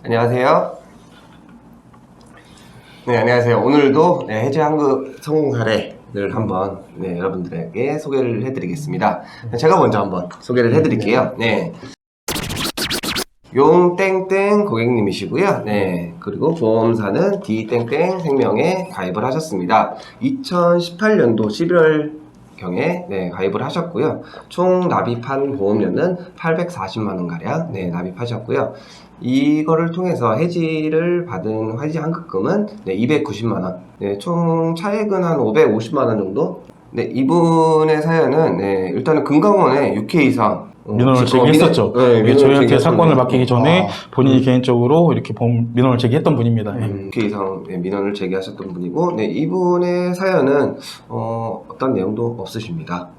안녕하세요. 네, 안녕하세요. 오늘도 해지 환급 성공 사례를 한번 여러분들에게 소개를 해드리겠습니다. 제가 먼저 한번 소개를 해드릴게요. 네. 용땡땡 고객님이시고요. 네. 그리고 보험사는 D땡땡 생명에 가입을 하셨습니다. 2018년도 11월 경에 가입을 하셨고요. 총 납입한 보험료는 840만원가량 납입하셨고요. 이거를 통해서 해지를 받은 해지 환급금은 290만원, 총 차액은 한 550만원 정도. 이분의 사연은 일단은 금강원에 6회 이상 민원을 제기했었죠. 민원을 저희한테 사건을 제기했었네요. 맡기기 전에 본인이 개인적으로 이렇게 민원을 제기했던 분입니다. 6회 이상 민원을 제기하셨던 분이고, 이분의 사연은 어떤 내용도 없으십니다.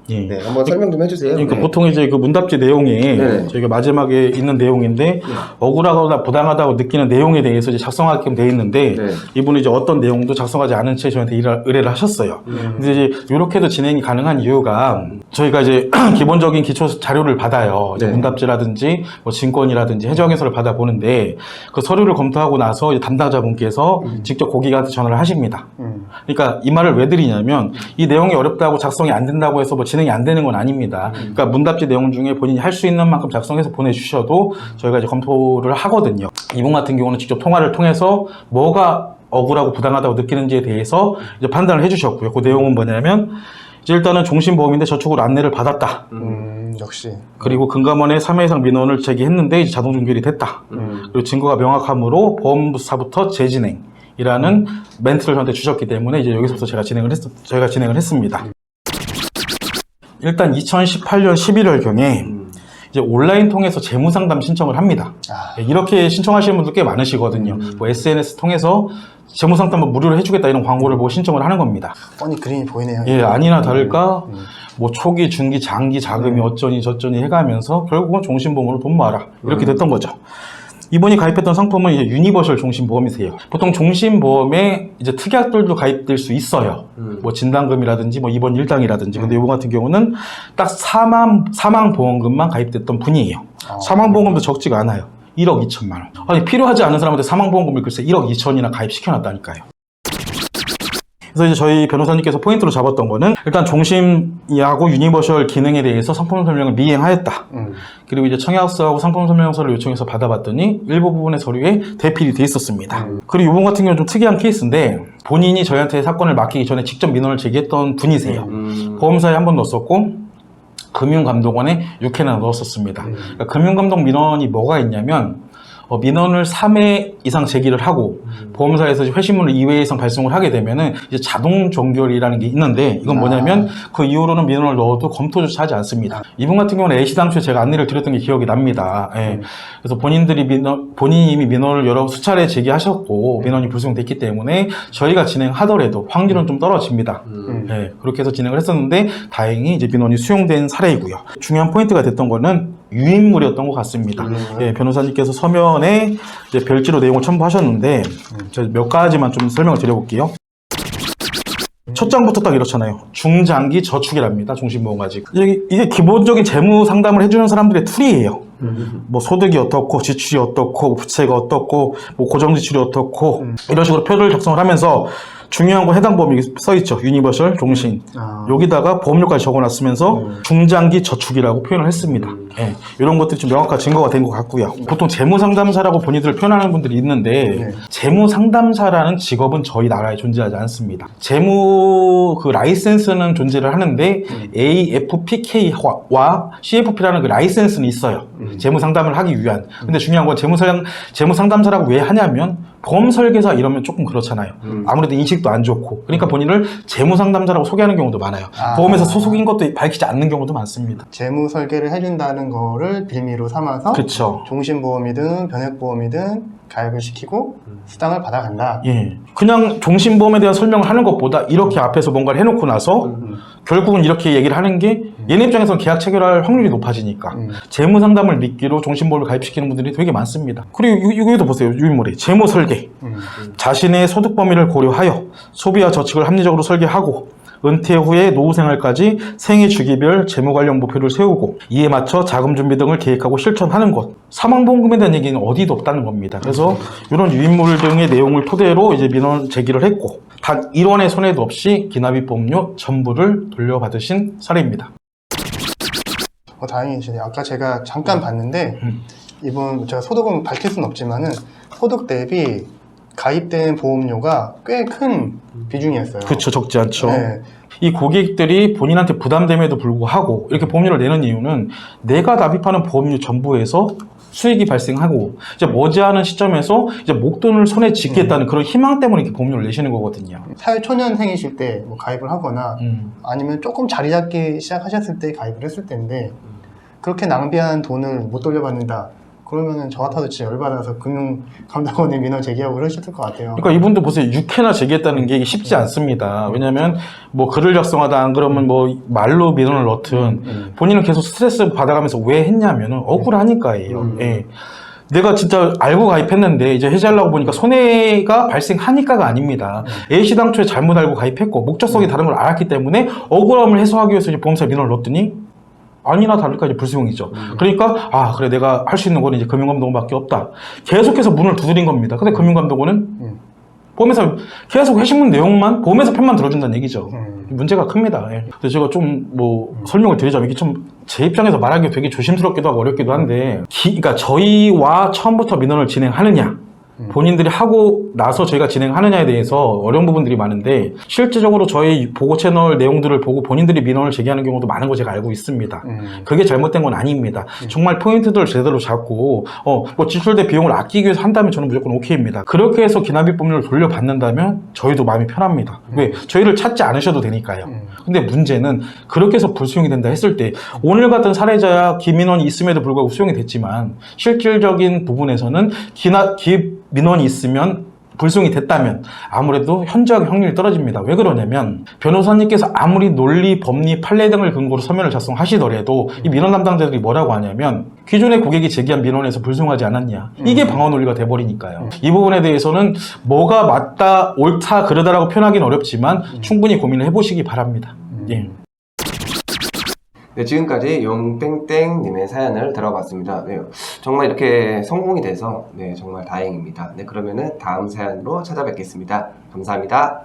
한번 설명 좀 해주세요. 그러니까 보통 이제 그 문답지 내용에 저희가 마지막에 있는 내용인데 억울하거나 부당하다고 느끼는 내용에 대해서 이제 작성하게끔 되어 있는데 이분이 이제 어떤 내용도 작성하지 않은 채 저희한테 의뢰를 하셨어요. 근데 이제 이렇게도 진행이 가능한 이유가 저희가 이제 기본적인 기초 자료를 받아요. 이제 문답지라든지 뭐 증권이라든지 해지환급서를 받아보는데 그 서류를 검토하고 나서 이제 담당자분께서 직접 고객한테 전화를 하십니다. 그러니까 이 말을 왜 드리냐면 이 내용이 어렵다고 작성이 안 된다고 해서 뭐 진행이 안 되는 건 아닙니다. 그러니까 문답지 내용 중에 본인이 할 수 있는 만큼 작성해서 보내주셔도 저희가 이제 검토를 하거든요. 이분 같은 경우는 직접 통화를 통해서 뭐가 억울하고 부당하다고 느끼는지에 대해서 이제 판단을 해주셨고요. 그 내용은 뭐냐면 이제 일단은 종신보험인데 저축으로 안내를 받았다. 역시. 그리고 금감원에 3회 이상 민원을 제기했는데 이제 자동 종결이 됐다. 그리고 증거가 명확하므로 보험사부터 재진행이라는 멘트를 저한테 주셨기 때문에 이제 여기서부터 저희가 진행을 했습니다. 일단 2018년 11월경에 이제 온라인 통해서 재무상담 신청을 합니다. 이렇게 신청하시는 분들 꽤 많으시거든요. 뭐 SNS 통해서 재무상담 무료로 해주겠다 이런 광고를 보고 신청을 하는 겁니다. 뻔히 그림이 보이네요. 아니나 다를까 뭐 초기, 중기, 장기 자금이 어쩌니 저쩌니 해가면서 결국은 종신보험으로 돈 모아라 이렇게 됐던 거죠. 이분이 가입했던 상품은 이제 유니버셜 종신보험이세요. 보통 종신보험에 이제 특약들도 가입될 수 있어요. 뭐 진단금이라든지 뭐 입원 일당이라든지. 근데 이분 같은 경우는 딱 사망보험금만 가입됐던 분이에요. 사망보험금도 적지가 않아요. 1억 2천만 원. 아니 필요하지 않은 사람한테 사망보험금을 글쎄 1억 2천이나 가입시켜놨다니까요. 그래서 이제 저희 변호사님께서 포인트로 잡았던 거는 일단 종신이하고 유니버셜 기능에 대해서 상품 설명을 미행하였다. 그리고 이제 청약서하고 상품 설명서를 요청해서 받아봤더니 일부 부분의 서류에 대필이 돼 있었습니다. 그리고 이분 같은 경우는 좀 특이한 케이스인데 본인이 저희한테 사건을 맡기기 전에 직접 민원을 제기했던 분이세요. 보험사에 한 번 넣었었고 금융감독원에 6회나 넣었었습니다. 그러니까 금융감독 민원이 뭐가 있냐면 민원을 3회 이상 제기를 하고 보험사에서 회신문을 2회 이상 발송을 하게 되면은 이제 자동 종결이라는 게 있는데 이건 뭐냐면 그 이후로는 민원을 넣어도 검토조차 하지 않습니다. 이분 같은 경우는 애시당초에 제가 안내를 드렸던 게 기억이 납니다. 그래서 본인이 이미 민원을 여러 수차례 제기하셨고 민원이 불송됐기 때문에 저희가 진행하더라도 확률은 좀 떨어집니다. 그렇게 해서 진행을 했었는데 다행히 이제 민원이 수용된 사례이고요. 중요한 포인트가 됐던 거는 유인물이었던 것 같습니다. 변호사님께서 서면에 이제 별지로 내용을 첨부하셨는데 제가 몇 가지만 좀 설명을 드려볼게요. 첫 장부터 딱 이렇잖아요. 중장기 저축이랍니다. 종신보험 가지고. 이게 기본적인 재무 상담을 해주는 사람들의 툴이에요. 뭐 소득이 어떻고 지출이 어떻고 부채가 어떻고 뭐 고정지출이 어떻고 이런 식으로 표를 작성을 하면서 중요한 거 해당 보험이 써있죠. 유니버셜 종신. 여기다가 보험료까지 적어놨으면서 중장기 저축이라고 표현을 했습니다. 이런 것들이 좀 명확한 증거가 된 것 같고요. 보통 재무상담사라고 본인들을 표현하는 분들이 있는데 재무상담사라는 직업은 저희 나라에 존재하지 않습니다. 재무 그 라이센스는 존재를 하는데 AFPK와 CFP라는 그 라이센스는 있어요. 재무상담을 하기 위한. 근데 중요한 건 재무상담사라고 왜 하냐면 보험설계사 이러면 조금 그렇잖아요. 아무래도 인식도 안 좋고. 그러니까 본인을 재무상담사라고 소개하는 경우도 많아요. 보험회사 소속인 것도 밝히지 않는 경우도 많습니다. 재무 설계를 해준다는 거를 빌미로 삼아서 그쵸. 종신보험이든 변액보험이든 가입을 시키고 수당을 받아간다. 그냥 종신보험에 대한 설명을 하는 것보다 이렇게 앞에서 뭔가를 해놓고 나서 결국은 이렇게 얘기를 하는 게 얘네 입장에서는 계약 체결할 확률이 높아지니까 재무상담을 미끼로 종신보험을 가입시키는 분들이 되게 많습니다. 그리고 이거도 보세요. 유인물이 재무설계. 자신의 소득 범위를 고려하여 소비와 저축을 합리적으로 설계하고 은퇴 후에 노후 생활까지 생애 주기별 재무 관련 목표를 세우고 이에 맞춰 자금 준비 등을 계획하고 실천하는 것. 사망보험금에 대한 얘기는 어디도 없다는 겁니다. 그래서 이런 유인물 등의 내용을 토대로 이제 민원 제기를 했고 단 1원의 손해도 없이 기납입 보험료 전부를 돌려받으신 사례입니다. 다행이시네요. 아까 제가 잠깐 봤는데 이분 제가 소득은 밝힐 수는 없지만은 소득 대비 가입된 보험료가 꽤 큰 비중이었어요. 그렇죠. 적지 않죠. 네. 이 고객들이 본인한테 부담됨에도 불구하고 이렇게 보험료를 내는 이유는 내가 납입하는 보험료 전부에서 수익이 발생하고 이제 머지않은 시점에서 이제 목돈을 손에 쥐겠다는 그런 희망 때문에 이렇게 보험료를 내시는 거거든요. 사회초년생이실 때 뭐 가입을 하거나 아니면 조금 자리 잡기 시작하셨을 때 가입을 했을 텐데 그렇게 낭비한 돈을 못 돌려받는다. 그러면은 저 같아도 진짜 열받아서 금융감독원에 민원 제기하고 그러셨을 것 같아요. 그러니까 이분도 보세요. 6회나 제기했다는 게 쉽지 않습니다. 왜냐하면 뭐 글을 작성하다 안 그러면 뭐 말로 민원을 넣든 본인은 계속 스트레스 받아가면서 왜 했냐면은 억울하니까예요. 예. 내가 진짜 알고 가입했는데 이제 해지하려고 보니까 손해가 발생하니까가 아닙니다. A씨 당초에 잘못 알고 가입했고 목적성이 다른 걸 알았기 때문에 억울함을 해소하기 위해서 이제 보험사에 민원을 넣었더니 아니나 다를까 이제 불수용이죠. 그러니까 아 그래 내가 할 수 있는 거는 이제 금융감독원밖에 없다. 계속해서 문을 두드린 겁니다. 근데 금융감독원은 보험회사 계속 회신문 내용만 보험회사 편만 들어준다는 얘기죠. 문제가 큽니다. 예. 근데 제가 좀 뭐 설명을 드리자면 이게 좀 제 입장에서 말하기 되게 조심스럽기도 하고 어렵기도 한데 그러니까 저희와 처음부터 민원을 진행하느냐 본인들이 하고 나서 저희가 진행하느냐에 대해서 어려운 부분들이 많은데 실질적으로 저희 보고 채널 내용들을 보고 본인들이 민원을 제기하는 경우도 많은 거 제가 알고 있습니다. 그게 잘못된 건 아닙니다. 정말 포인트들을 제대로 잡고 뭐 지출된 비용을 아끼기 위해서 한다면 저는 무조건 오케이입니다. 그렇게 해서 기납입 보험료를 돌려받는다면 저희도 마음이 편합니다. 왜? 저희를 찾지 않으셔도 되니까요. 근데 문제는 그렇게 해서 불수용이 된다 했을 때 오늘 같은 사례자야 기민원이 있음에도 불구하고 수용이 됐지만 실질적인 부분에서는 기입 민원이 있으면 불수용이 됐다면 아무래도 현저하게 확률이 떨어집니다. 왜 그러냐면 변호사님께서 아무리 논리, 법리, 판례 등을 근거로 서면을 작성하시더라도 이 민원 담당자들이 뭐라고 하냐면 기존의 고객이 제기한 민원에서 불수용하지 않았냐 이게 방어 논리가 돼버리니까요. 이 부분에 대해서는 뭐가 맞다, 옳다, 그러다라고 표현하기는 어렵지만 충분히 고민을 해보시기 바랍니다. 예. 네, 지금까지 용땡땡님의 사연을 들어봤습니다. 네, 정말 이렇게 성공이 돼서 네, 정말 다행입니다. 네, 그러면은 다음 사연으로 찾아뵙겠습니다. 감사합니다.